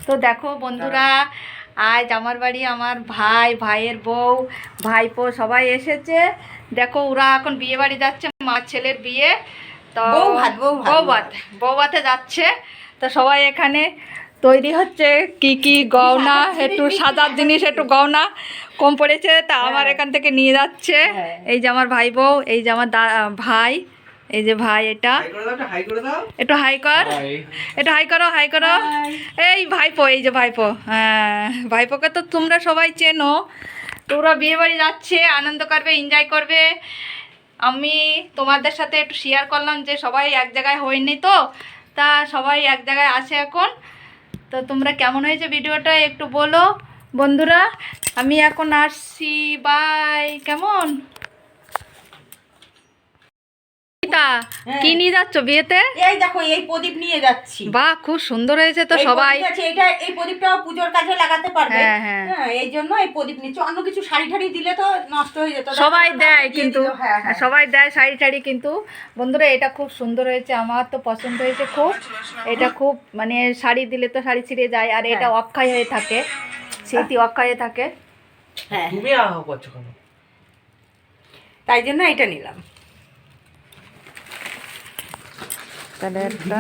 তো দেখো বন্ধুরা, আজ আমার বাড়ি আমার ভাই, ভাইয়ের বউ, ভাইপো সবাই এসেছে। দেখো ওরা এখন বিয়ে বাড়ি যাচ্ছে, মা ছেলের বিয়ে। তো বৌভাতে যাচ্ছে। তো সবাই এখানে তৈরি হচ্ছে, কি কি গয়না, একটু সাজার জিনিস, একটু গয়না কম পড়েছে, তা আমার এখান থেকে নিয়ে যাচ্ছে। এই যে আমার ভাই বউ, এই যে আমার ভাই, এই যে ভাই, এটা একটু হাই কর, একটু হাই করো, হাই করো। এই ভাইপো, এই যে ভাইপো, হ্যাঁ ভাইপোকে তো তোমরা সবাই চেনো। তোমরা বিয়ে বাড়ি যাচ্ছে, আনন্দ করবে, এনজয় করবে। আমি তোমাদের সাথে একটু শেয়ার করলাম যে সবাই এক জায়গায় হয়নি, তো তা সবাই এক জায়গায় আছে এখন। তো তোমরা কেমন হয়েছে ভিডিওটা একটু বলো বন্ধুরা। আমি এখন আসছি, বাই। কেমন কি নিয়ে যাচ্ছ বিয়েতে? এই দেখো, এই প্রদীপ নিয়ে যাচ্ছি। বাহ, খুব সুন্দর হয়েছে তো সবাই। এটা এই প্রদীপটাও পূজোর কাজে লাগাতে পারবে। হ্যাঁ হ্যাঁ, এই জন্য এই প্রদীপ নিচ্ছি। অন্য কিছু শাড়ি ঠাড়ি দিলে তো নষ্ট হয়ে যেত। সবাই দেয় কিন্তু, সবাই দেয় শাড়ি টাড়ি, কিন্তু বন্ধুরা এটা খুব সুন্দর হয়েছে, আমার তো পছন্দ হয়েছে খুব। এটা খুব মানে শাড়ি দিলে তো শাড়ি ছিঁড়ে যায়, আর এটা অক্ষয় হয়ে থাকে, স্মৃতি অক্ষয় হয়ে থাকে। হ্যাঁ, তাই জন্য এটা নিলাম। তাহলে একটা